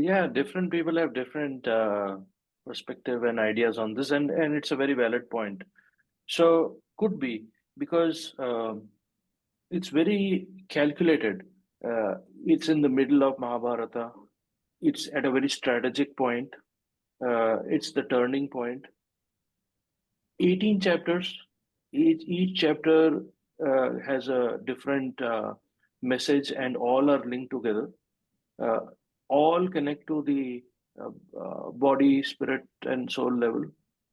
Yeah, different people have different perspective and ideas on this, and it's a very valid point. So could be because it's very calculated. It's in the middle of Mahabharata. It's at a very strategic point. It's the turning point. 18 chapters. Each chapter has a different message, and all are linked together. Uh, all connect to the body, spirit, and soul level.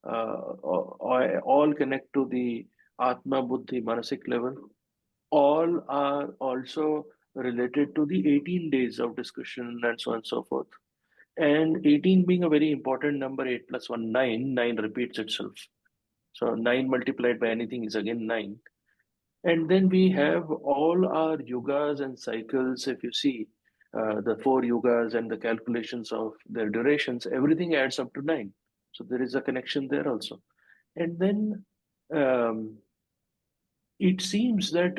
All connect to the Atma, Buddhi, Manasik level. All are also related to the 18 days of discussion and so on and so forth. And 18 being a very important number, 8 plus 1, 9, 9 repeats itself. So 9 multiplied by anything is again 9. And then we have all our yugas and cycles. If you see the four yugas and the calculations of their durations, everything adds up to 9. So there is a connection there also. And then um, it seems that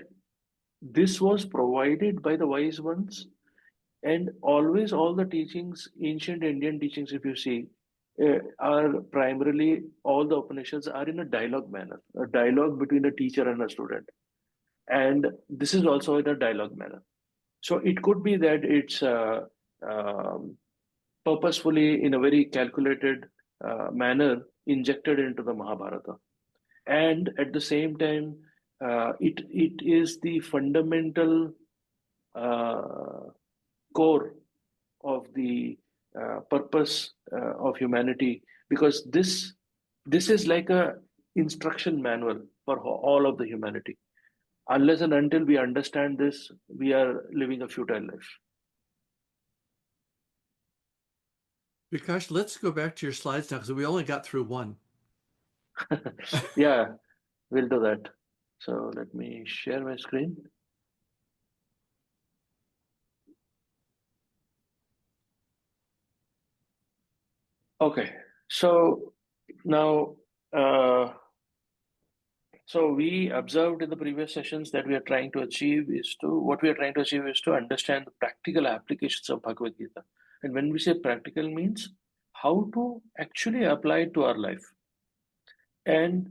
this was provided by the wise ones, and always all the teachings, ancient Indian teachings, if you see, are primarily all the Upanishads are in a dialogue manner, a dialogue between a teacher and a student. And this is also in a dialogue manner. So it could be that it's um, purposefully, in a very calculated manner, injected into the Mahabharata. And at the same time, it is the fundamental uh, core of the purpose of humanity, because this is like a instruction manual for all of the humanity. Unless and until we understand this, we are living a futile life. Vikash, let's go back to your slides now because we only got through one. Yeah, we'll do that. So let me share my screen. Okay, so now, so we observed in the previous sessions that we are trying to achieve is to what we are trying to achieve is to understand the practical applications of Bhagavad Gita. And when we say practical means how to actually apply it to our life. And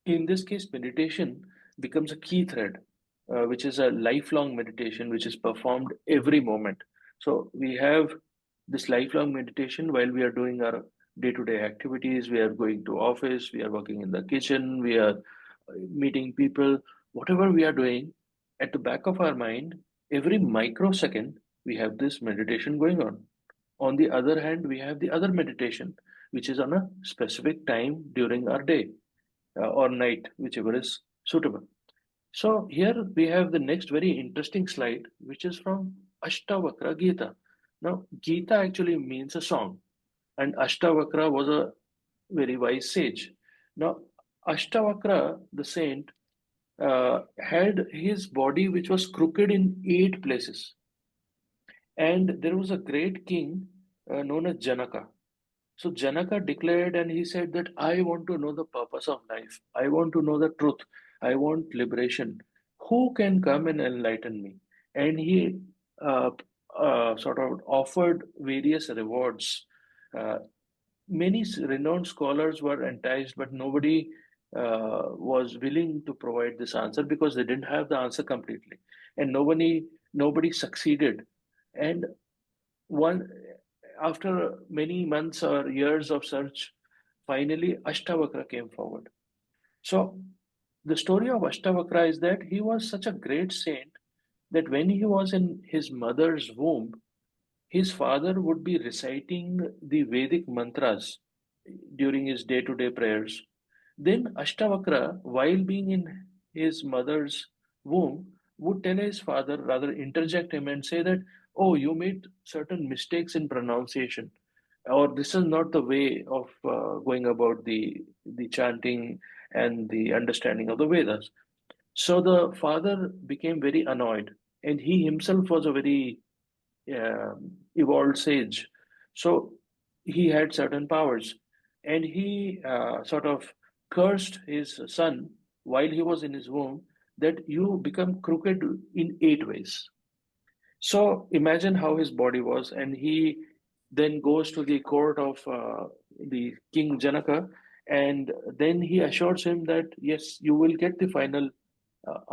in this case, meditation becomes a key thread, which is a lifelong meditation, which is performed every moment. So we have this lifelong meditation while we are doing our day-to-day activities. We are going to office, we are working in the kitchen, we are meeting people, whatever we are doing, at the back of our mind, every microsecond, we have this meditation going on. On the other hand, we have the other meditation, which is on a specific time during our day or night, whichever is suitable. So here we have the next very interesting slide, which is from Ashtavakra Gita. Now, Gita actually means a song, and Ashtavakra was a very wise sage. Now, Ashtavakra, the saint, had his body which was crooked in 8 places. And there was a great king known as Janaka. So Janaka declared and he said that I want to know the purpose of life. I want to know the truth. I want liberation. Who can come and enlighten me? And he uh, sort of offered various rewards. Uh, Many renowned scholars were enticed, but nobody was willing to provide this answer because they didn't have the answer completely, and nobody succeeded. And one after many months or years of search, finally Ashtavakra came forward. So the story of Ashtavakra is that he was such a great saint that when he was in his mother's womb, his father would be reciting the Vedic mantras during his day-to-day prayers. Then Ashtavakra, while being in his mother's womb, would tell his father, rather interject him and say that, oh, you made certain mistakes in pronunciation, or this is not the way of going about the chanting and the understanding of the Vedas. So the father became very annoyed, and he himself was a very evolved sage. So he had certain powers, and he sort of cursed his son while he was in his womb that you become crooked in 8 ways. So imagine how his body was, and he then goes to the court of the King Janaka, and then he assures him that yes, you will get the final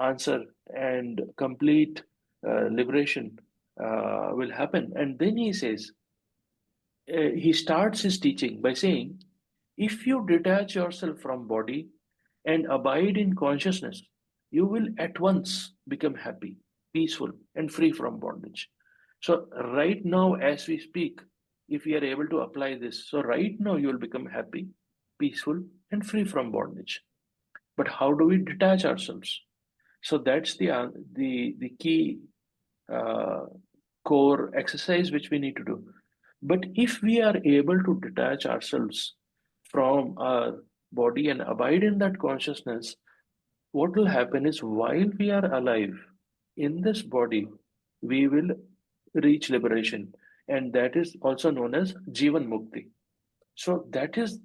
answer, and complete liberation will happen. And then he says, he starts his teaching by saying, if you detach yourself from body and abide in consciousness, you will at once become happy, peaceful, and free from bondage. So, right now, as we speak, if we are able to apply this, so right now you will become happy, peaceful, and free from bondage. But how do we detach ourselves? So that's the key uh, core exercise which we need to do. But if we are able to detach ourselves from our body and abide in that consciousness, what will happen is while we are alive in this body, we will reach liberation. And that is also known as Jivan Mukti. So that is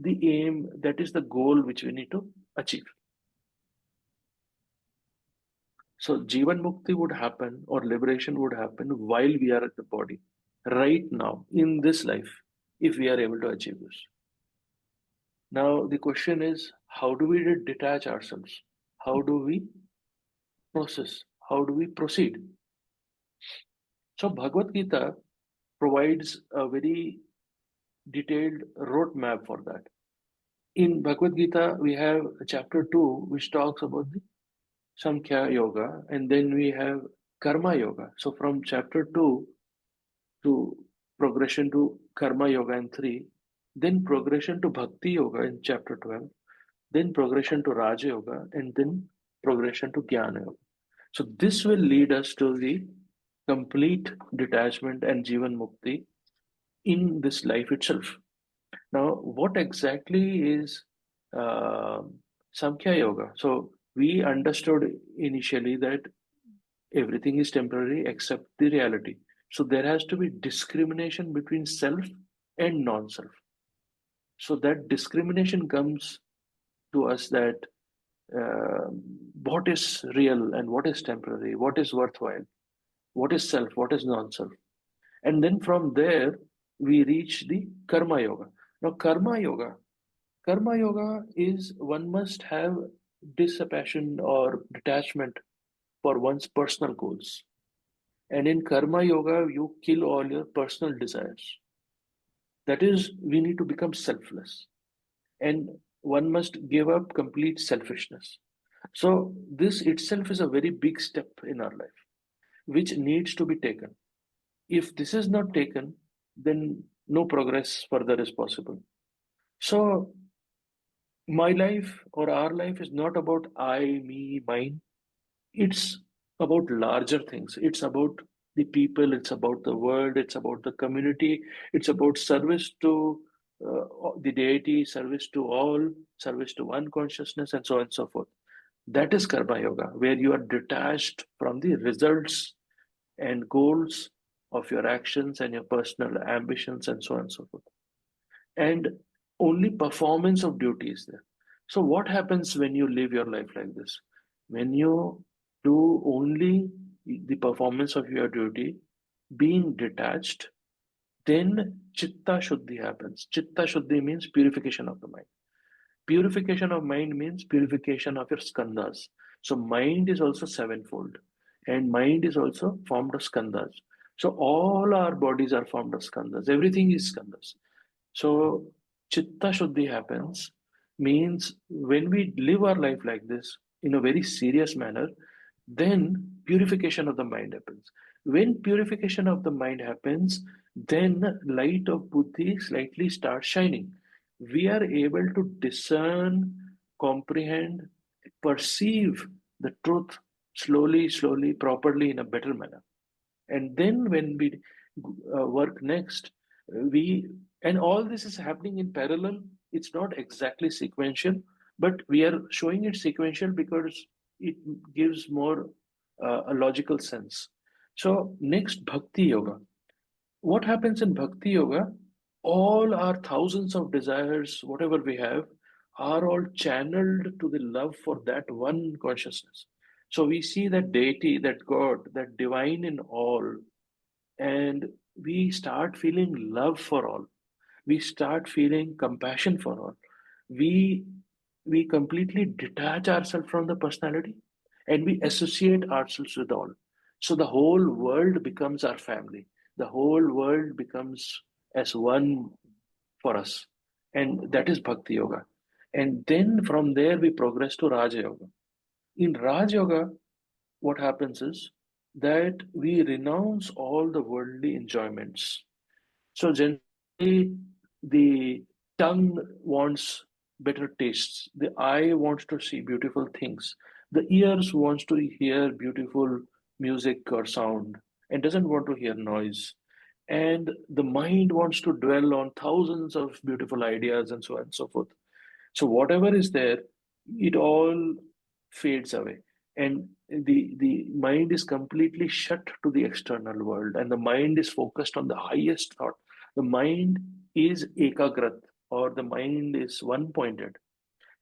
the aim, that is the goal which we need to achieve. So Jivan Mukti would happen or liberation would happen while we are at the body, right now, in this life, if we are able to achieve this. Now, the question is, how do we detach ourselves? How do we process? How do we proceed? So Bhagavad Gita provides a very detailed roadmap for that. In Bhagavad Gita, we have chapter 2, which talks about the Samkhya Yoga, and then we have Karma Yoga. So from chapter 2 to progression to Karma Yoga in 3, then progression to Bhakti Yoga in chapter 12, then progression to Raja Yoga, and then progression to Jnana Yoga. So this will lead us to the complete detachment and Jivan Mukti in this life itself. Now, what exactly is uh, Samkhya Yoga? So we understood initially that everything is temporary except the reality. So there has to be discrimination between self and non-self. So that discrimination comes to us that uh, what is real and what is temporary, what is worthwhile, what is self, what is non-self. And then from there, we reach the Karma Yoga. Now, Karma Yoga is one must have dispassion or detachment for one's personal goals. And in Karma Yoga, you kill all your personal desires. That is, we need to become selfless. And one must give up complete selfishness. So, this itself is a very big step in our life, which needs to be taken. If this is not taken, then no progress further is possible. So, my life or our life is not about I, me, mine. It's about larger things. It's about the people, it's about the world, it's about the community, it's about service to the deity, service to all, service to one consciousness, and so on and so forth. That is Karma Yoga, where you are detached from the results and goals of your actions and your personal ambitions, and so on and so forth. And only performance of duty is there. So, what happens when you live your life like this? When you do only the performance of your duty, being detached, then Chitta Shuddhi happens. Chitta Shuddhi means purification of the mind. Purification of mind means purification of your skandhas. So, mind is also sevenfold, and mind is also formed of skandhas. So, all our bodies are formed of skandhas. Everything is skandhas. So, Chitta Shuddhi happens means when we live our life like this in a very serious manner, then purification of the mind happens. When purification of the mind happens, then light of buddhi slightly starts shining. We are able to discern, comprehend, perceive the truth slowly, slowly, properly in a better manner. And then when we work next, we and all this is happening in parallel. It's not exactly sequential, but we are showing it sequential because it gives more a logical sense. So next, Bhakti Yoga. What happens in Bhakti Yoga? All our thousands of desires, whatever we have, are all channeled to the love for that one consciousness. So we see that deity, that God, that divine in all, and we start feeling love for all. We start feeling compassion for all. We we completely detach ourselves from the personality and we associate ourselves with all. So the whole world becomes our family. The whole world becomes as one for us. And that is Bhakti Yoga. And then from there we progress to Raja Yoga. In Raj Yoga, what happens is that we renounce all the worldly enjoyments. So generally, the tongue wants better tastes. The eye wants to see beautiful things. The ears wants to hear beautiful music or sound and doesn't want to hear noise. And the mind wants to dwell on thousands of beautiful ideas and so on and so forth. So whatever is there, it all fades away. And the mind is completely shut to the external world, and the mind is focused on the highest thought. The mind is ekagrat, or the mind is one pointed.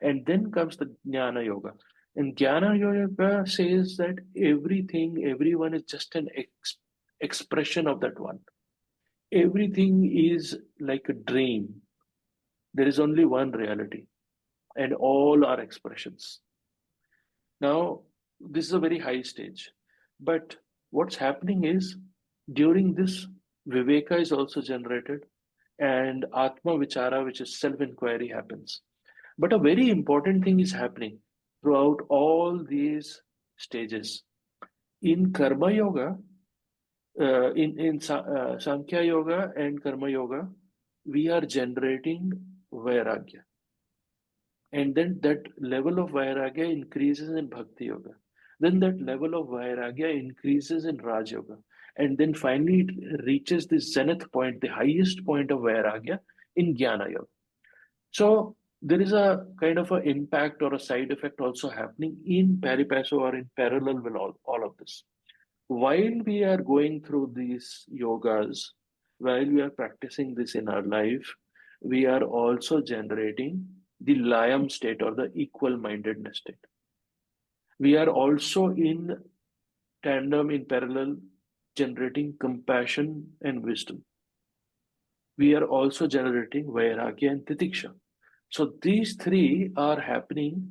And then comes the Jnana Yoga. And Jnana Yoga says that everything, everyone is just an expression of that one. Everything is like a dream. There is only one reality, and all are expressions. Now, this is a very high stage. But what's happening is during this, Viveka is also generated and Atma Vichara, which is self inquiry, happens. But a very important thing is happening throughout all these stages. In Karma Yoga, Sankhya Yoga and Karma Yoga, we are generating Vairagya. And then that level of Vairagya increases in Bhakti Yoga. Then that level of Vairagya increases in Raj Yoga. And then finally it reaches the zenith point, the highest point of Vairagya in Jnana Yoga. So there is a kind of an impact or a side effect also happening in pari passu or in parallel with all of this. While we are going through these yogas, while we are practicing this in our life, we are also generating the layam state or the equal mindedness state. We are also in tandem, in parallel, generating compassion and wisdom. We are also generating vairagya and titiksha. So these three are happening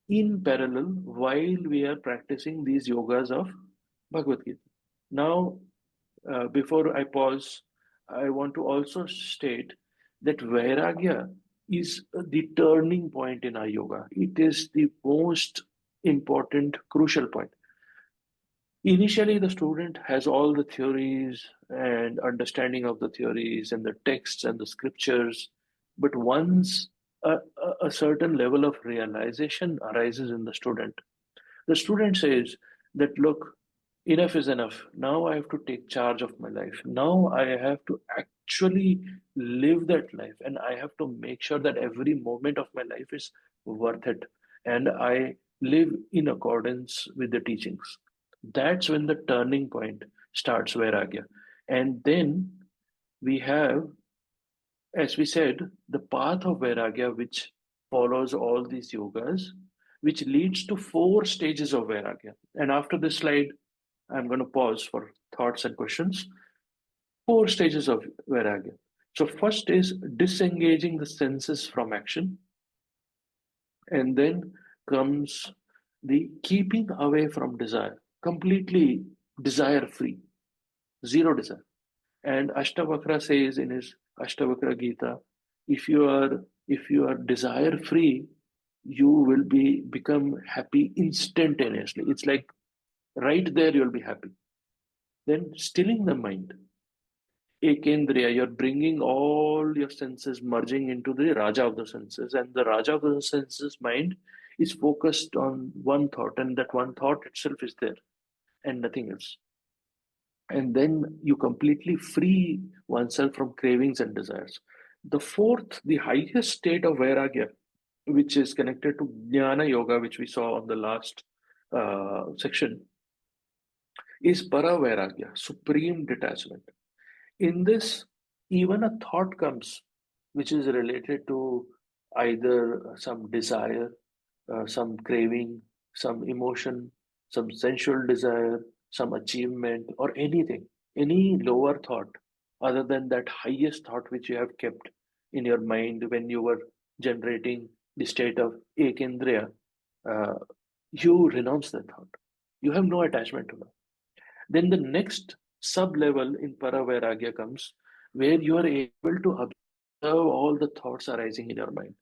in parallel while we are practicing these yogas of Bhagavad Gita. Now, before I pause, I want to also state that Vairagya is the turning point in our yoga. It is the most important, crucial point. Initially, the student has all the theories and understanding of the theories and the texts and the scriptures, but once a certain level of realization arises in the student says that, look, enough is enough. Now I have to take charge of my life. Now I have to actually live that life, and I have to make sure that every moment of my life is worth it. And I live in accordance with the teachings. That's when the turning point starts, Vairagya. And then we have, as we said, the path of Vairagya, which follows all these yogas, which leads to four stages of Vairagya. And after this slide, I'm going to pause for thoughts and questions. Four stages of Vairagya. So, first is disengaging the senses from action, and then comes the keeping away from desire, completely desire free, zero desire. And Ashtavakra says in his Ashtavakra Gita, if you are desire free, you will become happy instantaneously. It's like right there you'll be happy. Then stilling the mind. Ekendriya, you're bringing all your senses merging into the Raja of the senses, and the Raja of the senses mind is focused on one thought, and that one thought itself is there and nothing else. And then you completely free oneself from cravings and desires. The fourth, the highest state of Vairagya, which is connected to Jnana Yoga, which we saw on the last section, is Para Vairagya, supreme detachment. In this, even a thought comes which is related to either some desire, some craving, some emotion, some sensual desire, some achievement, or anything, any lower thought other than that highest thought which you have kept in your mind when you were generating the state of ekindriya, uh, you renounce that thought. You have no attachment to that. Then the next sub level in Paravairagya comes where you are able to observe all the thoughts arising in your mind.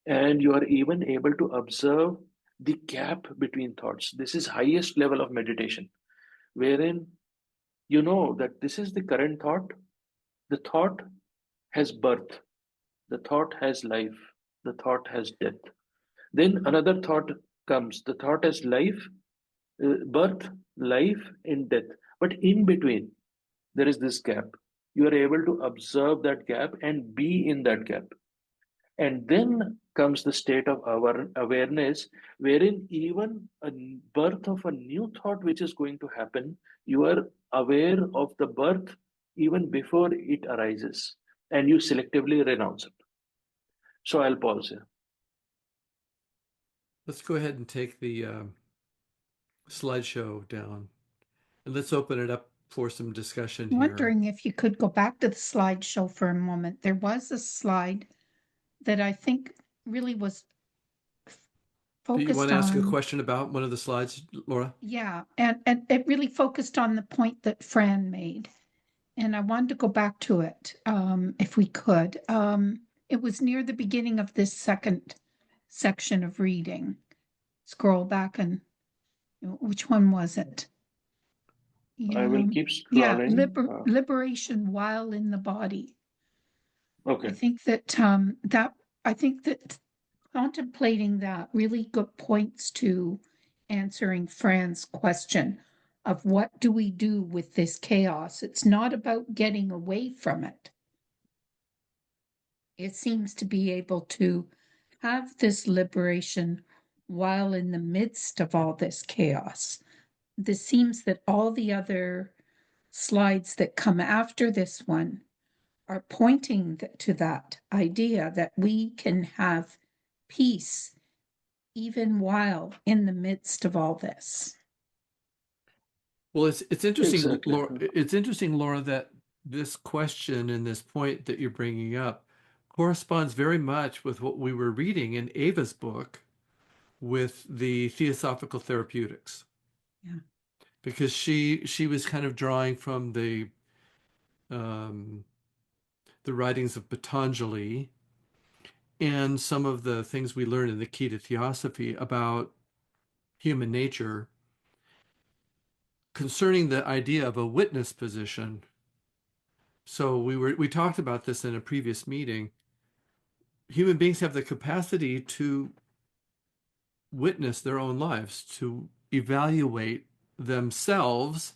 And you are even able to observe the gap between thoughts. This is highest level of meditation, wherein you know that this is the current thought. The thought has birth, the thought has life, the thought has death. Then another thought comes. The thought has life, birth, life, and death. But in between, there is this gap. You are able to observe that gap and be in that gap. And then comes the state of our awareness, wherein even a birth of a new thought which is going to happen, you are aware of the birth even before it arises, and you selectively renounce it. So I'll pause here. Let's go ahead and take the slideshow down, and let's open it up for some discussion I'm here. wondering if you could go back to the slideshow for a moment. There was a slide that I think really was Do focused you want to ask a on, question about one of the slides, Laura? yeah, and it really focused on the point that Fran made. And I wanted to go back to it, if we could. It was near the beginning of this second section of reading. Scroll back and which one was it? I will keep scrolling. Liberation while in the body. Okay. I think that I think that contemplating that really good points to answering Fran's question of what do we do with this chaos. It's not about getting away from it. It seems to be able to have this liberation while in the midst of all this chaos. This seems that all the other slides that come after this one are pointing to that idea that we can have peace even while in the midst of all this. Well, it's interesting, Exactly. Laura. It's interesting, Laura, that this question and this point that you're bringing up corresponds very much with what we were reading in Ava's book with the Theosophical Therapeutics. Yeah. Because she was kind of drawing from the writings of Patanjali and some of the things we learn in the key to Theosophy about human nature concerning the idea of a witness position. So we talked about this in a previous meeting. Human beings have the capacity to witness their own lives, to evaluate themselves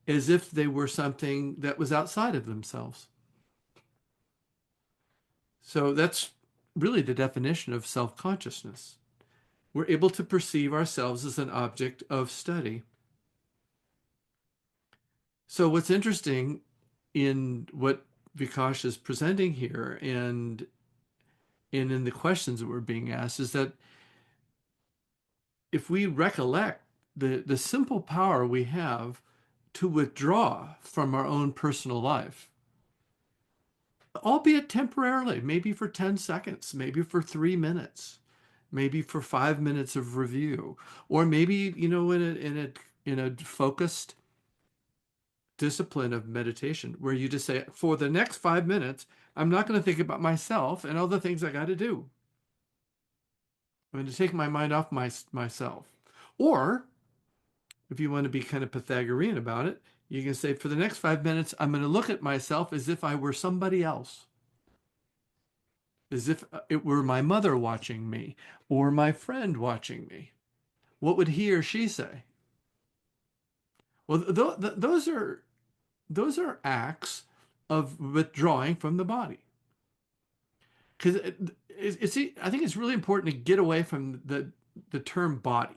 as if they were something that was outside of themselves. So that's really the definition of self-consciousness. We're able to perceive ourselves as an object of study. So what's interesting in what Vikash is presenting here and in the questions that were being asked is that if we recollect the simple power we have to withdraw from our own personal life, albeit temporarily, maybe for 10 seconds, maybe for 3 minutes, maybe for 5 minutes of review, or maybe, in a focused discipline of meditation where you just say, for the next 5 minutes, I'm not going to think about myself and all the things I got to do. I'm going to take my mind off myself. Or if you want to be kind of Pythagorean about it, you can say, for the next 5 minutes, I'm going to look at myself as if I were somebody else. As if it were my mother watching me or my friend watching me. What would he or she say? Well, those are acts of withdrawing from the body. Because I think it's really important to get away from the term body.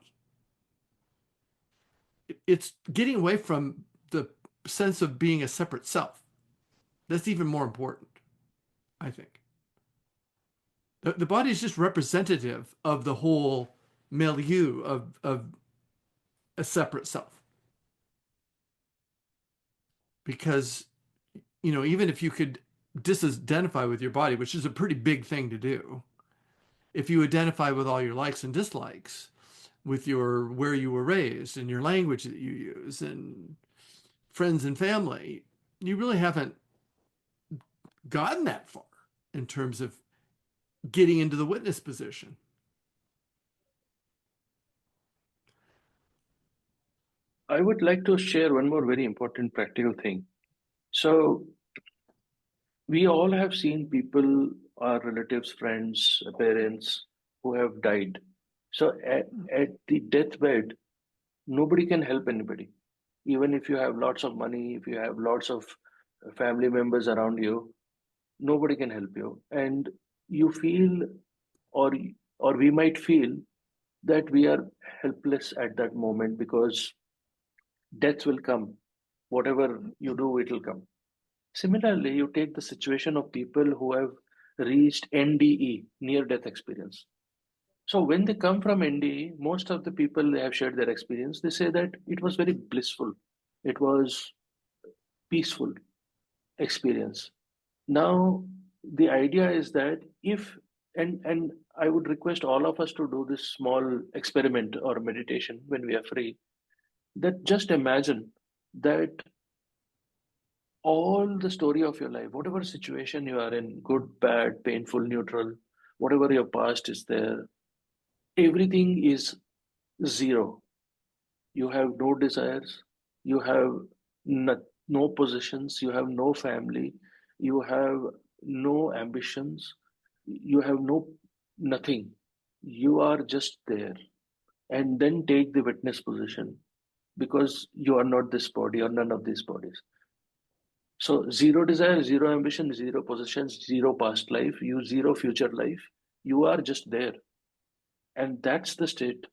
It's getting away from the sense of being a separate self. That's even more important, I think. The body is just representative of the whole milieu of a separate self. Because, even if you could disidentify with your body, which is a pretty big thing to do, if you identify with all your likes and dislikes, with where you were raised and your language that you use and friends and family, you really haven't gotten that far in terms of getting into the witness position. I would like to share one more very important practical thing. So we all have seen people, our relatives, friends, parents who have died. So at the deathbed, nobody can help anybody. Even if you have lots of money, if you have lots of family members around you, nobody can help you. And you feel, or or we might feel that we are helpless at that moment because death will come. Whatever you do, it will come. Similarly, you take the situation of people who have reached NDE, near death experience. So when they come from NDE, most of the people, they have shared their experience. They say that it was very blissful. It was peaceful experience. Now, the idea is that if, and I would request all of us to do this small experiment or meditation when we are free, that just imagine that all the story of your life, whatever situation you are in, good, bad, painful, neutral, whatever your past is there, everything is zero. You have no desires, you have no possessions, you have no family, you have no ambitions, you have nothing. You are just there. And then take the witness position because you are not this body or none of these bodies. So zero desire, zero ambition, zero possessions, zero past life, you zero future life. You are just there. And that's the state.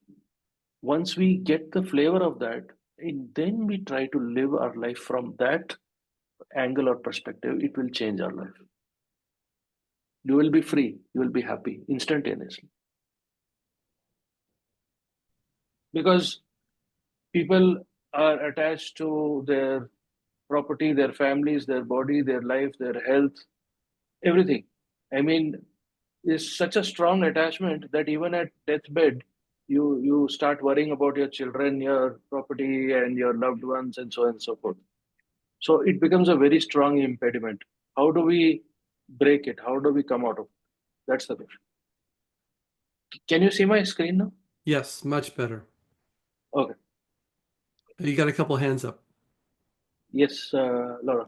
Once we get the flavor of that, and then we try to live our life from that angle or perspective, it will change our life. You will be free, you will be happy instantaneously. Because people are attached to their property, their families, their body, their life, their health, everything. I mean, is such a strong attachment that even at deathbed, you start worrying about your children, your property, and your loved ones, and so on and so forth. So it becomes a very strong impediment. How do we break it? How do we come out of it? That's the question. Can you see my screen now? Yes, much better. Okay. You got a couple hands up. Yes, Laura.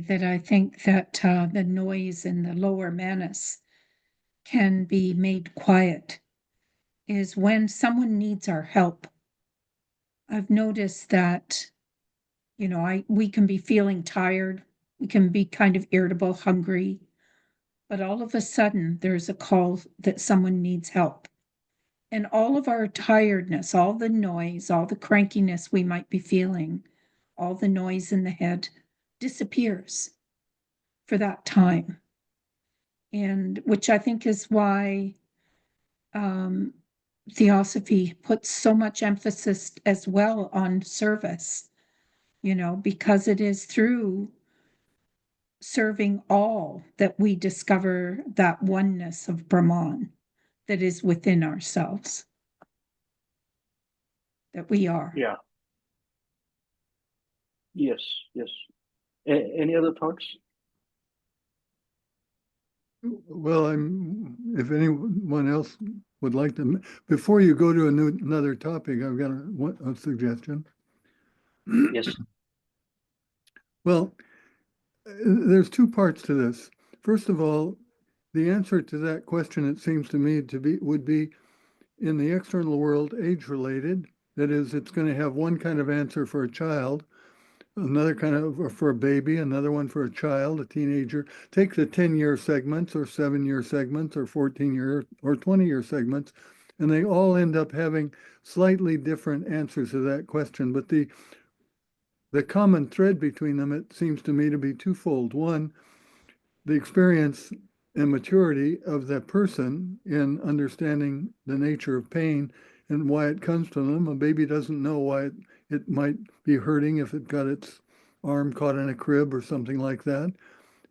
That I think that the noise in the lower manas can be made quiet is when someone needs our help. I've noticed that, we can be feeling tired, we can be kind of irritable, hungry, but all of a sudden there's a call that someone needs help. And all of our tiredness, all the noise, all the crankiness we might be feeling, all the noise in the head disappears for that time. And which I think is why Theosophy puts so much emphasis as well on service, because it is through serving all that we discover that oneness of Brahman that is within ourselves, that we are. Yeah. Yes, yes. Any other thoughts? Well, if anyone else would like to, before you go to another topic, I've got a suggestion. Yes. Well, there's two parts to this. First of all, the answer to that question, it seems to me would be in the external world, age-related. That is, it's going to have one kind of answer for a child, another kind of for a baby, another one for a child, a teenager. Take the 10-year segments or 7-year segments or 14-year or 20-year segments, and they all end up having slightly different answers to that question. But the common thread between them, it seems to me, to be twofold. One, the experience and maturity of that person in understanding the nature of pain and why it comes to them. A baby doesn't know why it might be hurting if it got its arm caught in a crib or something like that.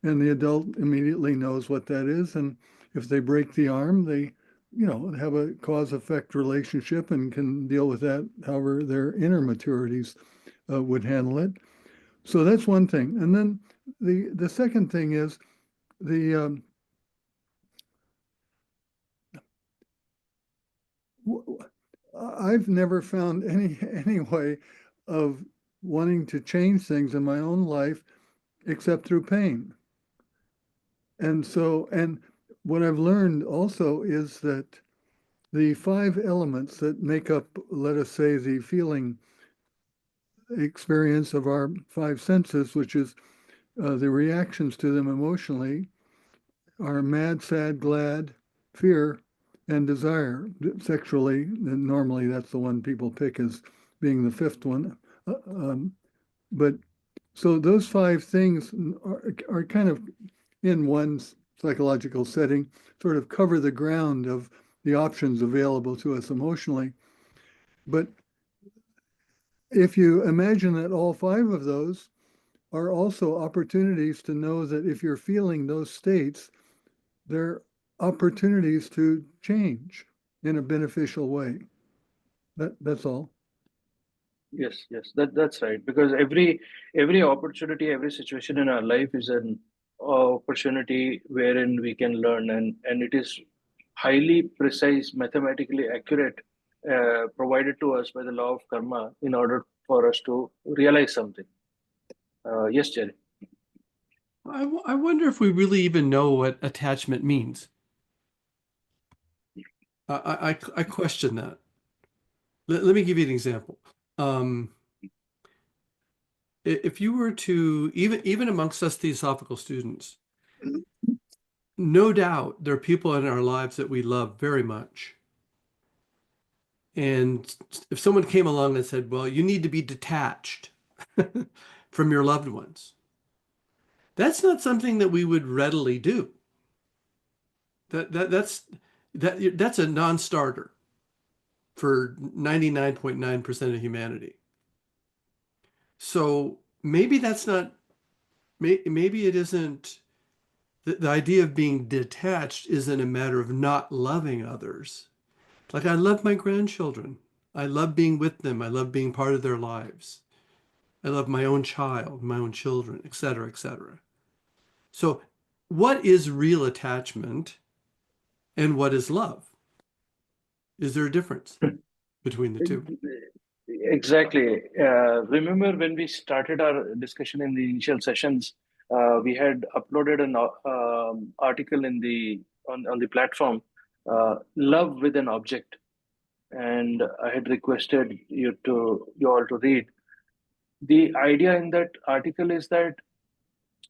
And the adult immediately knows what that is. And if they break the arm, they, have a cause-effect relationship and can deal with that however their inner maturities would handle it. So that's one thing. And then the second thing is I've never found any way of wanting to change things in my own life except through pain. And what I've learned also is that the 5 elements that make up, let us say, the feeling experience of our 5 senses, which is the reactions to them emotionally, are mad, sad, glad, fear, and desire. Sexually, and normally that's the one people pick as being the 5th one. But so those 5 things are kind of in one psychological setting, sort of cover the ground of the options available to us emotionally. But if you imagine that all 5 of those are also opportunities to know that if you're feeling those states, they're opportunities to change in a beneficial way. That's all. Yes, that's right. Because every opportunity, every situation in our life is an opportunity wherein we can learn, and it is highly precise, mathematically accurate, provided to us by the law of karma in order for us to realize something. Yes, Jerry. I wonder if we really even know what attachment means. I question that. Let me give you an example. If you were to, even amongst us Theosophical students, no doubt there are people in our lives that we love very much. And if someone came along and said, well, you need to be detached from your loved ones, that's not something that we would readily do. That's a non-starter for 99.9% of humanity. So maybe that's not, maybe it isn't, the idea of being detached isn't a matter of not loving others. Like, I love my grandchildren. I love being with them. I love being part of their lives. I love my own child, my own children, etc., etc. So what is real attachment and what is love? Is there a difference between the two? Exactly. Remember when we started our discussion in the initial sessions, we had uploaded an article on the platform, "Love with an Object," and I had requested you all to read. The idea in that article is that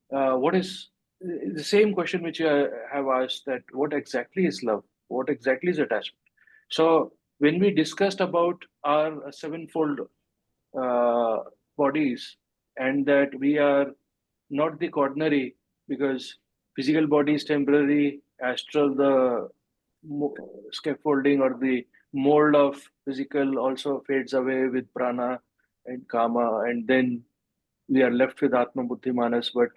what is the same question which you have asked, that what exactly is love? What exactly is attachment? So when we discussed about our sevenfold uh, bodies, and that we are not the ordinary, because physical body is temporary, astral, the scaffolding or the mold of physical also fades away with prana and kama, and then we are left with Atma Buddhi Manas. But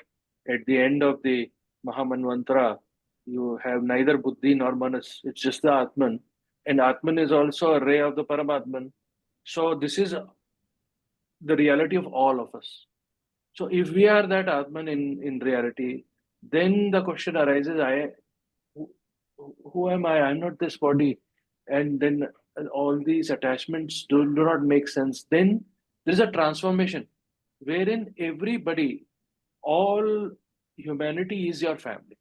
at the end of the Mahamanvantara, you have neither Buddhi nor Manas. It's just the Atman. And Atman is also a ray of the Paramatman. So this is the reality of all of us. So if we are that Atman in reality, then the question arises, who am I? I'm not this body. And then all these attachments do not make sense. Then there's a transformation wherein everybody, all humanity is your family.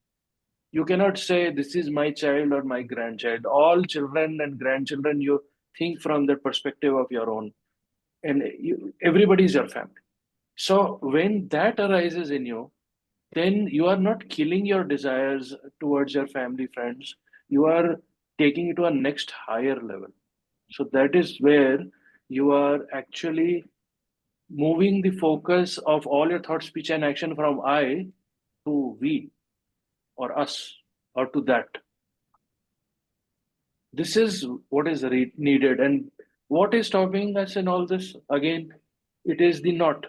You cannot say this is my child or my grandchild. All children and grandchildren, you think from the perspective of your own. And everybody is your family. So when that arises in you, then you are not killing your desires towards your family, friends. You are taking it to a next higher level. So that is where you are actually moving the focus of all your thought, speech, and action from I to we or us. or to that. This is what is needed. And what is stopping us in all this? Again, it is the not,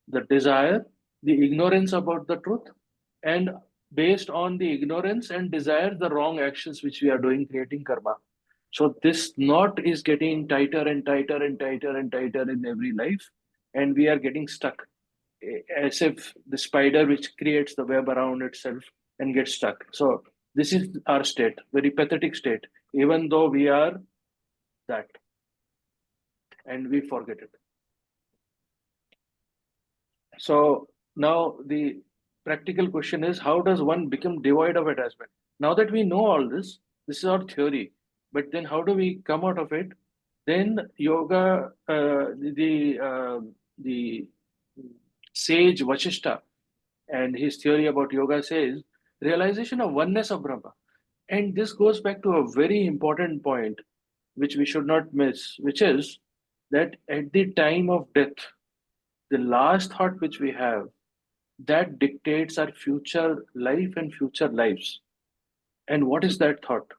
the desire, the ignorance about the truth, and based on the ignorance and desire, the wrong actions which we are doing, creating karma. So this knot is getting tighter and tighter and tighter and tighter in every life, and we are getting stuck, as if the spider which creates the web around itself and gets stuck. So this is our state, very pathetic state, even though we are that, and we forget it. So now the practical question is, how does one become devoid of attachment? Now that we know all this, this is our theory, but then how do we come out of it? Then yoga, the sage Vashishta and his theory about yoga says realization of oneness of Brahma. And this goes back to a very important point which we should not miss, which is that at the time of death, the last thought which we have, that dictates our future life and future lives. And what is that thought?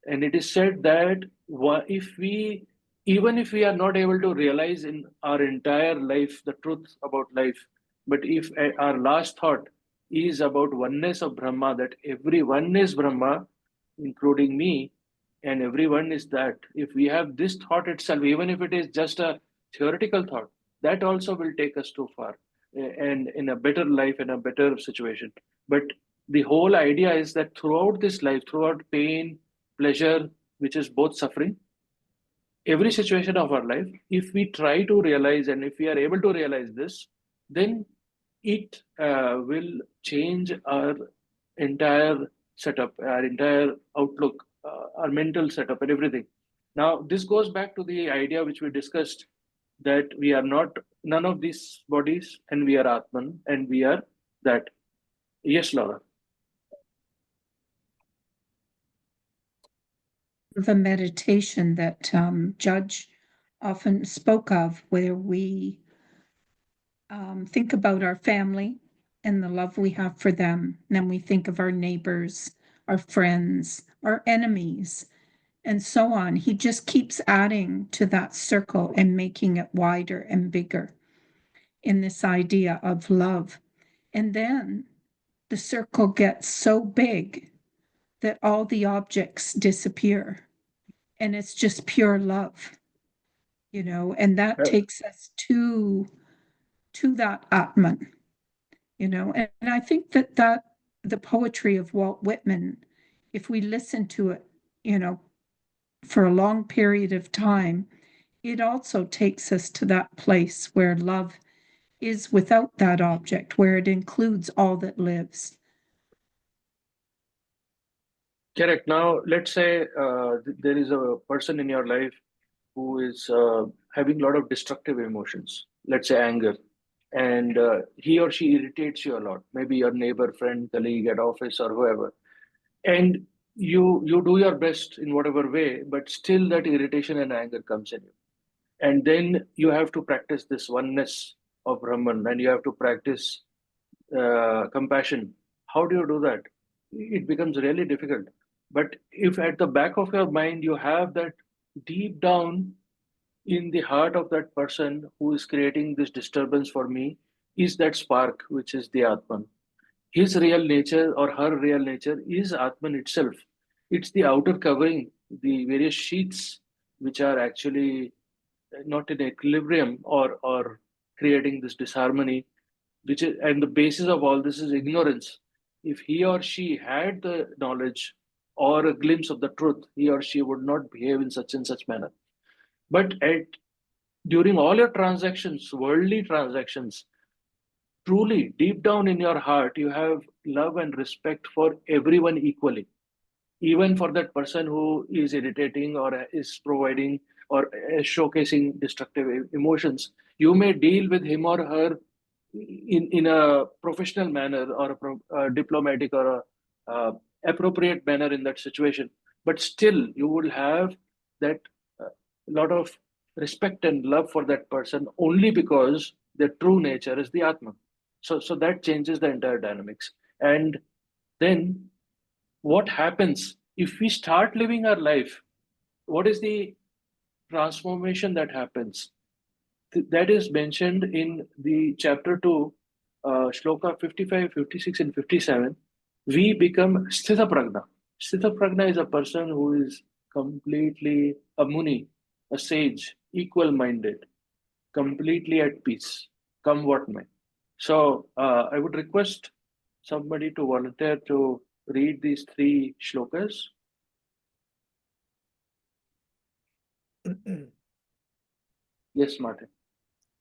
And it is said that if we, even if we are not able to realize in our entire life the truth about life, but if our last thought is about oneness of Brahma, that everyone is Brahma, including me, and everyone is that, if we have this thought itself, even if it is just a theoretical thought, that also will take us too far and in a better life, in a better situation. But the whole idea is that throughout this life, throughout pain, pleasure, which is both suffering, every situation of our life, if we try to realize and if we are able to realize this, then it will change our entire setup, our entire outlook, our mental setup, and everything. Now, this goes back to the idea which we discussed, that we are not none of these bodies, and we are Atman, and we are that. Yes, Laura. The meditation that Judge often spoke of, where we think about our family and the love we have for them. And then we think of our neighbors, our friends, our enemies, and so on. He just keeps adding to that circle and making it wider and bigger in this idea of love. And then the circle gets so big that all the objects disappear, and it's just pure love, and that takes us to that Atman, and I think that the poetry of Walt Whitman, if we listen to it, for a long period of time, it also takes us to that place where love is without that object, where it includes all that lives. Correct. Now, let's say there is a person in your life who is having a lot of destructive emotions, let's say anger, and he or she irritates you a lot, maybe your neighbor, friend, colleague at office, or whoever, and you do your best in whatever way, but still that irritation and anger comes in you. And then you have to practice this oneness of Brahman, and you have to practice compassion. How do you do that? It becomes really difficult. But if at the back of your mind you have that deep down in the heart of that person who is creating this disturbance for me, is that spark, which is the Atman. His real nature or her real nature is Atman itself. It's the outer covering, the various sheets which are actually not in equilibrium or creating this disharmony, which is, and the basis of all this is ignorance. If he or she had the knowledge or a glimpse of the truth, he or she would not behave in such and such manner. But during all your transactions, worldly transactions, truly deep down in your heart, you have love and respect for everyone equally, even for that person who is irritating or is providing or is showcasing destructive emotions. You may deal with him or her in a professional manner or a diplomatic or a appropriate manner in that situation, but still you will have that lot of respect and love for that person only because their true nature is the Atman. So that changes the entire dynamics. And then what happens if we start living our life? What is the transformation that happens? That is mentioned in the chapter 2, shloka 55, 56, and 57. We become sthita pragna. Sthita pragna is a person who is completely a muni, a sage, equal minded, completely at peace, come what may. So I would request somebody to volunteer to read these three shlokas. Yes, Martin.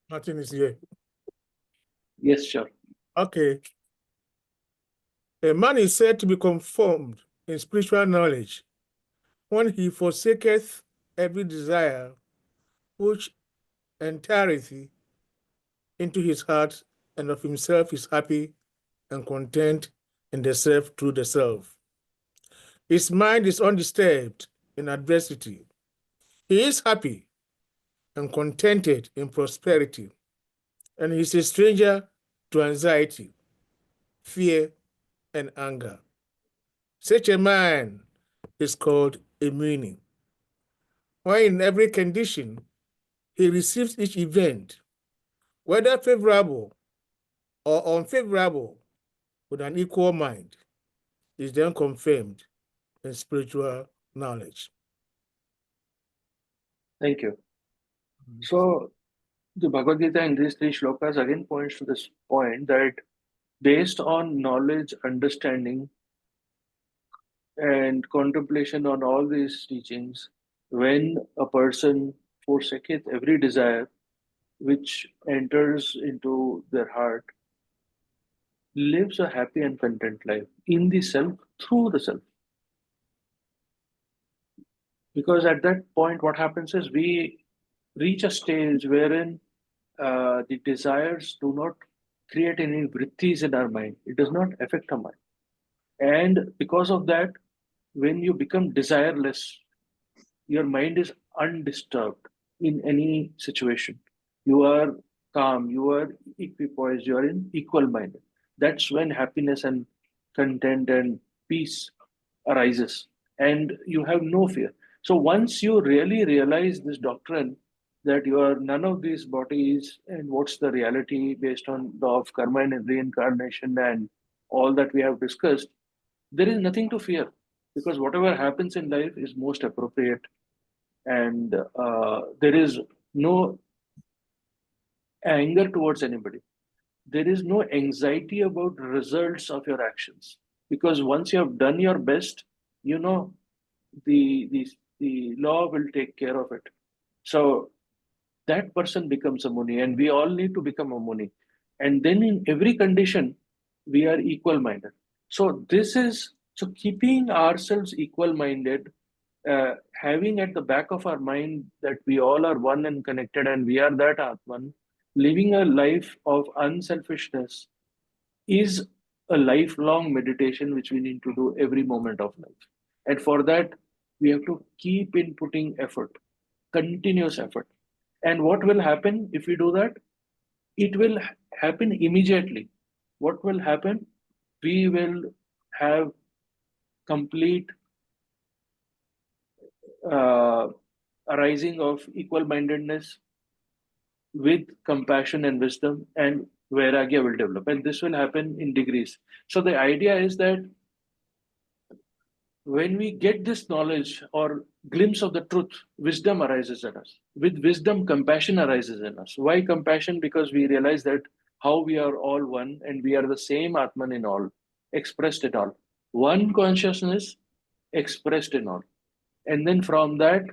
Martin is here. Yes, sure. Okay. A man is said to be conformed in spiritual knowledge when he forsaketh every desire which entereth into his heart, and of himself is happy and content in the self through the self. His mind is undisturbed in adversity. He is happy and contented in prosperity, and he is a stranger to anxiety, fear, and anger. Such a man is called a meaning. When in every condition he receives each event, whether favorable or unfavorable, with an equal mind, is then confirmed in spiritual knowledge. Thank you. So the Bhagavad Gita in these three shlokas again points to this point that based on knowledge, understanding, and contemplation on all these teachings, when a person forsaketh every desire which enters into their heart, lives a happy and content life in the self, through the self. Because at that point, what happens is we reach a stage wherein the desires do not create any vrittis in our mind. It does not affect our mind. And because of that, when you become desireless, your mind is undisturbed in any situation. You are calm, you are equipoised, you are in equal minded. That's when happiness and content and peace arises, and you have no fear. So once you really realize this doctrine that you are none of these bodies, and what's the reality based on law of karma and reincarnation and all that we have discussed, there is nothing to fear, because whatever happens in life is most appropriate, and there is no anger towards anybody. There is no anxiety about results of your actions, because once you have done your best, you know the law will take care of it. So that person becomes a muni, and we all need to become a muni. And then in every condition, we are equal minded. So this is so keeping ourselves equal minded, having at the back of our mind that we all are one and connected, and we are that Atman, living a life of unselfishness is a lifelong meditation which we need to do every moment of life. And for that, we have to keep inputting effort, continuous effort. And what will happen if we do that? It will happen immediately. What will happen? We will have complete arising of equal mindedness with compassion and wisdom, and Vairagya will develop. And this will happen in degrees. So the idea is that when we get this knowledge or glimpse of the truth, wisdom arises in us. With wisdom, compassion arises in us. Why compassion? Because we realize that how we are all one and we are the same Atman in all, expressed in all. One consciousness expressed in all. And then from that,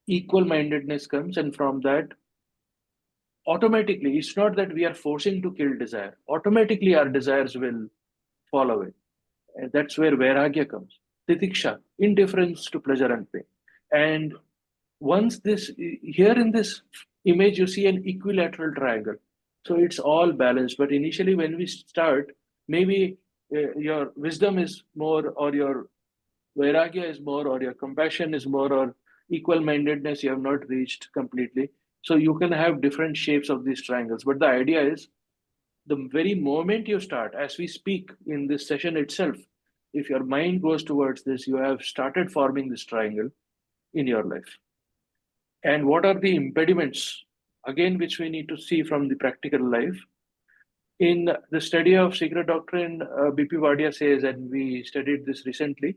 equal mindedness comes, and from that, automatically, it's not that we are forcing to kill desire. Automatically, our desires will fall away. And that's where Vairagya comes. Titiksha, indifference to pleasure and pain. And once this, here in this image, you see an equilateral triangle. So it's all balanced. But initially, when we start, maybe your wisdom is more, or your Vairagya is more, or your compassion is more, or equal mindedness you have not reached completely. So you can have different shapes of these triangles. But the idea is the very moment you start, as we speak in this session itself, if your mind goes towards this, you have started forming this triangle in your life. And what are the impediments, again, which we need to see from the practical life? In the study of Secret Doctrine, B.P. Vairagya says, and we studied this recently,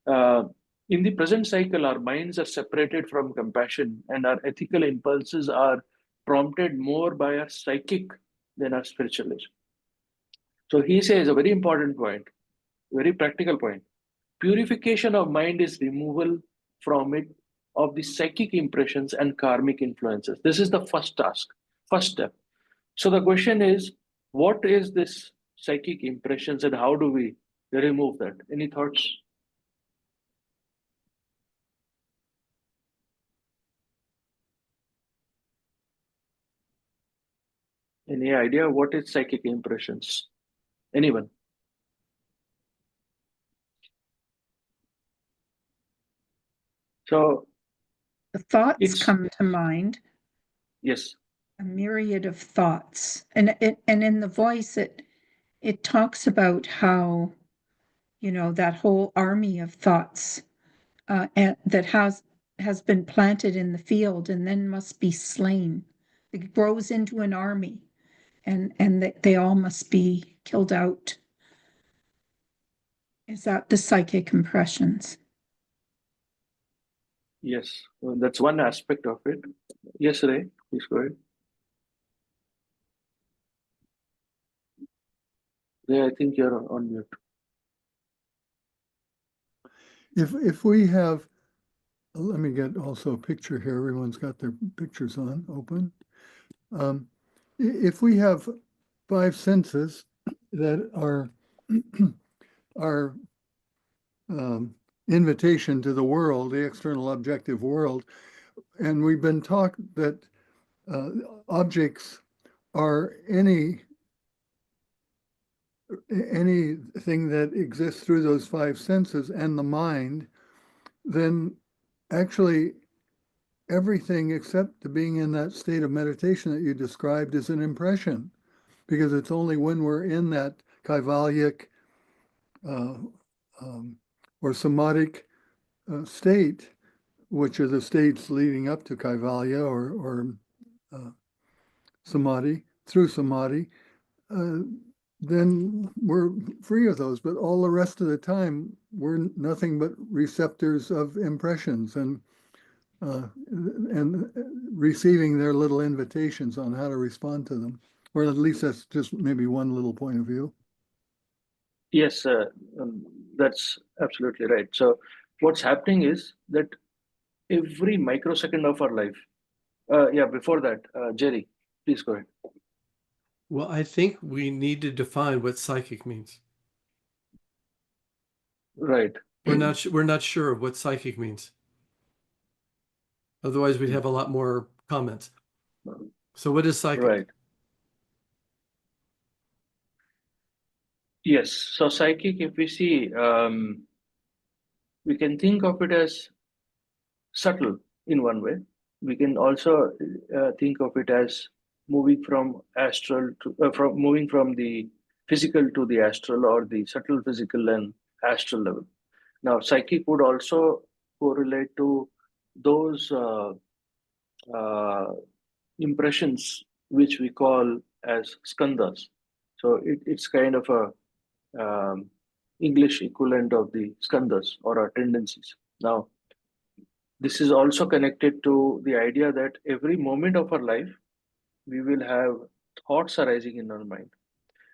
in the present cycle, our minds are separated from compassion, and our ethical impulses are prompted more by our psychic than our spiritualism. So he says a very important point, very practical point. Purification of mind is removal from it of the psychic impressions and karmic influences. This is the first task, first step. So the question is, what is this psychic impressions and how do we remove that? Any thoughts? Any idea what is psychic impressions? Anyone? So The thoughts it's, come to mind, yes, a myriad of thoughts. And in the voice it talks about how, that whole army of thoughts and that has been planted in the field and then must be slain. It grows into an army, and that they all must be killed out. Is that the psychic impressions? yes, that's one aspect of it. Yes, Ray, please go ahead. Ray, I think you're on mute. If we have, let me get also a picture here. Everyone's got their pictures on, open. If we have 5 senses that are our invitation to the world, the external objective world, and we've been taught that objects are anything that exists through those 5 senses and the mind, then actually everything except being in that state of meditation that you described is an impression, because it's only when we're in that kaivalyic or samadhic state, which are the states leading up to kaivalya or samadhi, through samadhi, then we're free of those. But all the rest of the time, we're nothing but receptors of impressions and receiving their little invitations on how to respond to them. Or at least that's just maybe one little point of view. Yes, that's absolutely right. So what's happening is that every microsecond of our life, before that, Jerry, please go ahead. Well, I think we need to define what psychic means. Right. We're not sure of what psychic means. Otherwise, we'd have a lot more comments. So what is psychic? Right. Yes. So psychic, if we see, we can think of it as subtle in one way. We can also think of it as moving from astral to moving from the physical to the astral, or the subtle physical and astral level. Now, psychic would also correlate to those impressions which we call as skandhas. So it's kind of a English equivalent of the skandhas or our tendencies. Now, this is also connected to the idea that every moment of our life, we will have thoughts arising in our mind.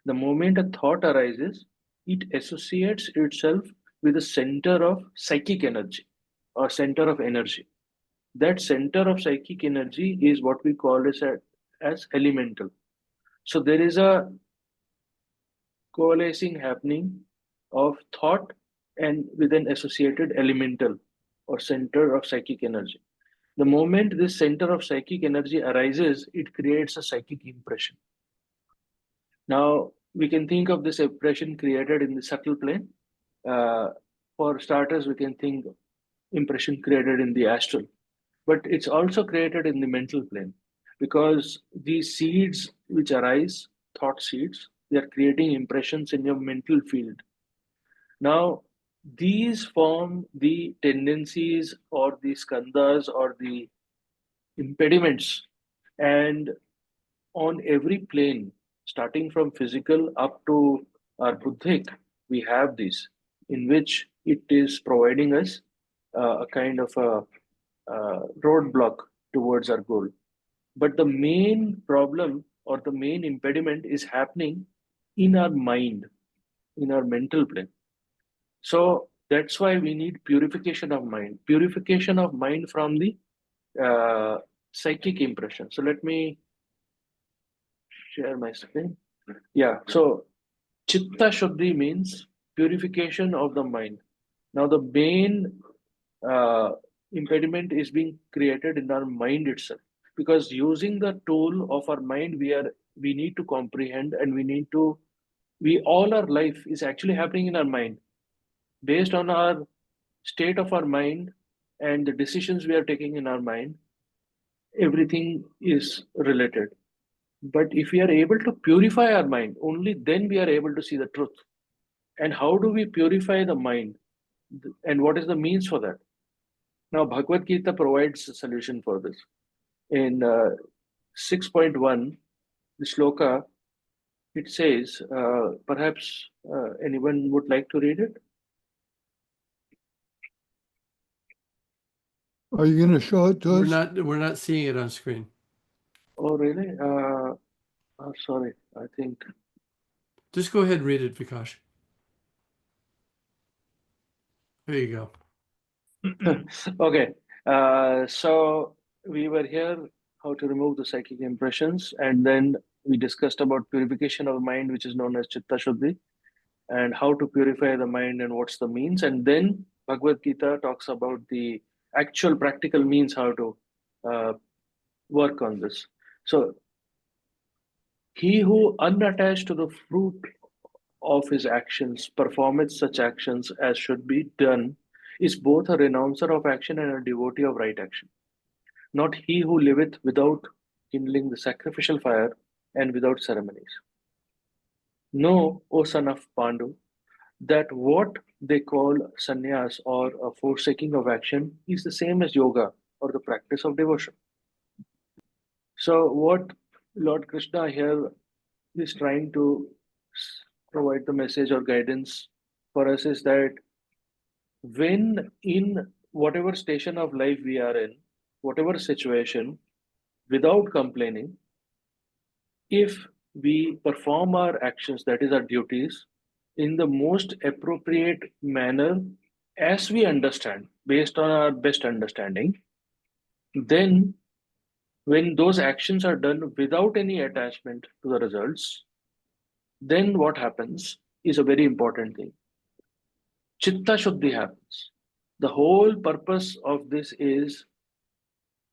The moment a thought arises, it associates itself with the center of psychic energy or center of energy. That center of psychic energy is what we call as elemental. So there is a coalescing happening of thought and with an associated elemental or center of psychic energy. The moment this center of psychic energy arises, it creates a psychic impression. Now, we can think of this impression created in the subtle plane. For starters, we can think impression created in the astral, but it's also created in the mental plane, because these seeds which arise, thought seeds. They are creating impressions in your mental field. Now, these form the tendencies or the skandhas or the impediments. And on every plane, starting from physical up to our buddhic, we have this, in which it is providing us a kind of a roadblock towards our goal. But the main problem or the main impediment is happening in our mind, in our mental plane. So that's why we need purification of mind. Purification of mind from the psychic impression. So let me share my screen. Yeah, so Chitta Shuddhi means purification of the mind. Now the main impediment is being created in our mind itself, because using the tool of our mind, we need to comprehend, and we all our life is actually happening in our mind, based on our state of our mind and the decisions we are taking in our mind. Everything is related. But if we are able to purify our mind, only then we are able to see the truth. And how do we purify the mind? And what is the means for that? Now, Bhagavad Gita provides a solution for this. In 6.1, the shloka, it says, perhaps anyone would like to read it? Are you going to show it to us? We're not seeing it on screen. Oh, really? Sorry, I think. Just go ahead and read it, Vikash. There you go. Okay. So we were here how to remove the psychic impressions, and then we discussed about purification of mind, which is known as Chitta Shuddhi, and how to purify the mind and what's the means. And then Bhagavad Gita talks about the actual practical means how to work on this. So he who unattached to the fruit of his actions performeth such actions as should be done is both a renouncer of action and a devotee of right action. Not he who liveth without kindling the sacrificial fire and without ceremonies. Know, O son of Pandu, that what they call sannyas or a forsaking of action is the same as yoga or the practice of devotion. So what Lord Krishna here is trying to provide the message or guidance for us is that when in whatever station of life we are in, whatever situation, without complaining, if we perform our actions, that is our duties, in the most appropriate manner as we understand, based on our best understanding, then when those actions are done without any attachment to the results, then what happens is a very important thing. Chitta Shuddhi happens. The whole purpose of this is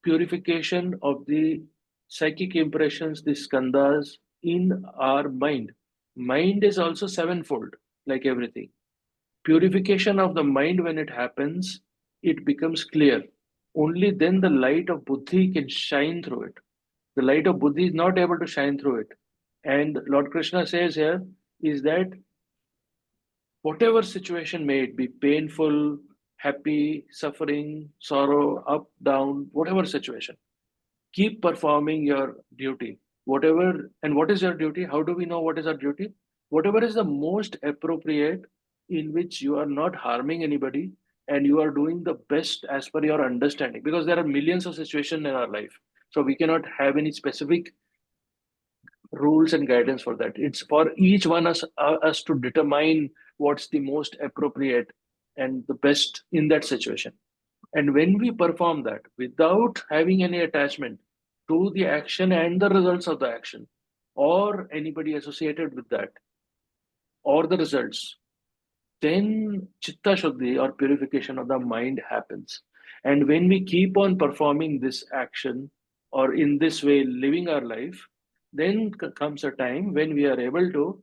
purification of the psychic impressions, the skandhas in our mind. Mind is also sevenfold, like everything. Purification of the mind, when it happens, it becomes clear. Only then the light of buddhi can shine through it. The light of buddhi is not able to shine through it. And Lord Krishna says here is that whatever situation may it be, painful, happy, suffering, sorrow, up, down, whatever situation, keep performing your duty. Whatever, and what is your duty? How do we know what is our duty? Whatever is the most appropriate, in which you are not harming anybody and you are doing the best as per your understanding, because there are millions of situations in our life. So we cannot have any specific rules and guidance for that. It's for each one us to determine what's the most appropriate and the best in that situation. And when we perform that without having any attachment to the action and the results of the action, or anybody associated with that, or the results, then Chitta Shuddhi or purification of the mind happens. And when we keep on performing this action or in this way living our life, then comes a time when we are able to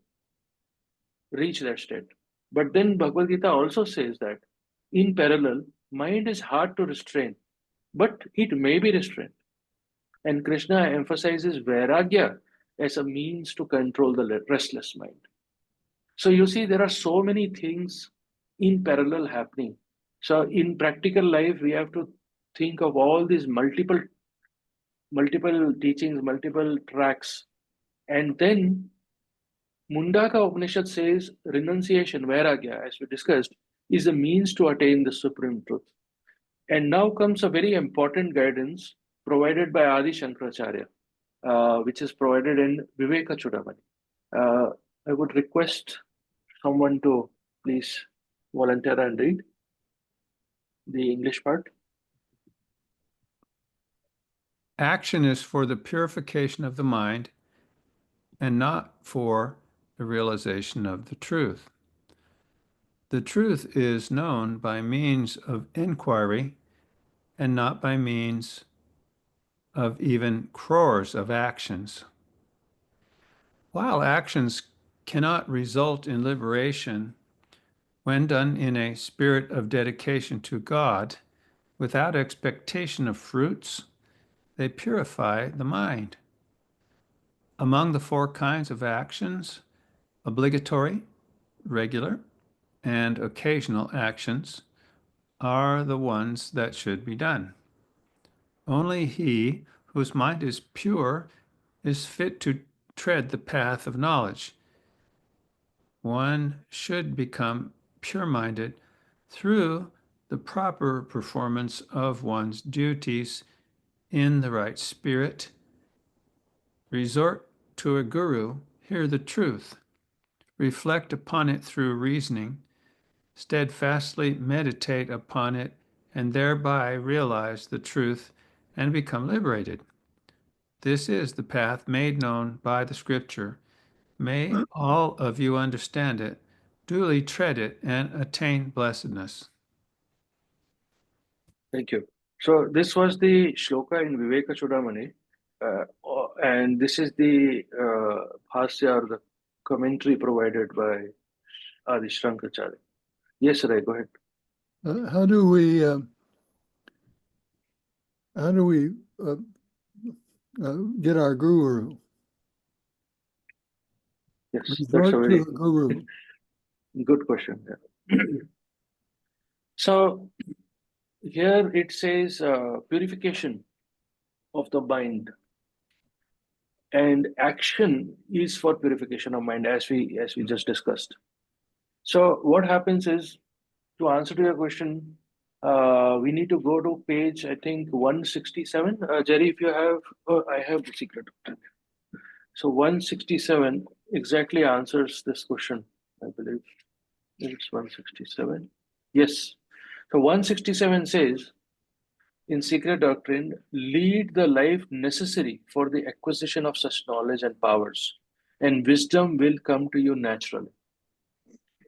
reach that state. But then Bhagavad Gita also says that in parallel, mind is hard to restrain, but it may be restrained. And Krishna emphasizes Vairagya as a means to control the restless mind. So you see, there are so many things in parallel happening. So in practical life, we have to think of all these multiple teachings, multiple tracks. And then Mundaka Upanishad says renunciation, Vairagya, as we discussed, is a means to attain the supreme truth. And now comes a very important guidance provided by Adi Shankaracharya, which is provided in Viveka Chudamani. I would request someone to please volunteer and read the English part. Action is for the purification of the mind and not for the realization of the truth. The truth is known by means of inquiry and not by means of even crores of actions. While actions cannot result in liberation, when done in a spirit of dedication to God, without expectation of fruits, they purify the mind. Among the four kinds of actions, obligatory, regular, and occasional actions are the ones that should be done. Only he whose mind is pure is fit to tread the path of knowledge. One should become pure-minded through the proper performance of one's duties in the right spirit. Resort to a guru, hear the truth, reflect upon it through reasoning, steadfastly meditate upon it, and thereby realize the truth and become liberated. This is the path made known by the Scripture. May all of you understand it, duly tread it, and attain blessedness. Thank you. So this was the shloka in Viveka Chudamani, and this is the bhasya or the commentary provided by Adi Shankaracharya. Yes, Ray, go ahead. How do we get our guru? Yes, that's Resort a to very a guru. good question. Yeah. So here it says purification of the mind, and action is for purification of mind, as we just discussed. So what happens is, to answer to your question, we need to go to page, I think, 167. Jerry, if you have, I have the Secret Doctrine. So 167 exactly answers this question, I believe. It's 167. Yes. So 167 says, in Secret Doctrine, lead the life necessary for the acquisition of such knowledge and powers, and wisdom will come to you naturally.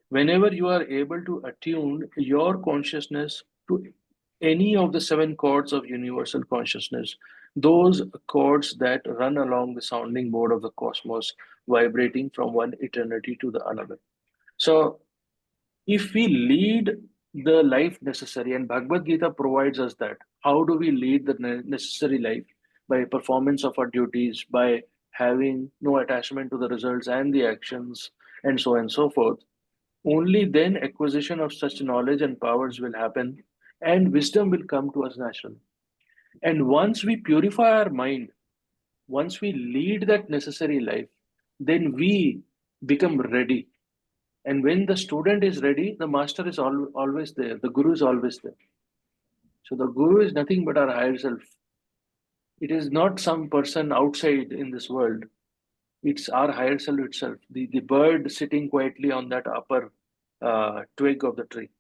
Whenever you are able to attune your consciousness to any of the 7 chords of universal consciousness, those chords that run along the sounding board of the cosmos, vibrating from one eternity to the another. So, if we lead the life necessary, and Bhagavad Gita provides us that, how do we lead the necessary life? By performance of our duties, by having no attachment to the results and the actions, and so on and so forth. Only then acquisition of such knowledge and powers will happen, and wisdom will come to us naturally. And once we purify our mind, once we lead that necessary life, then we become ready. And when the student is ready, the master is always there. The guru is always there. So the guru is nothing but our higher self. It is not some person outside in this world. It's our higher self itself, the bird sitting quietly on that upper twig of the tree.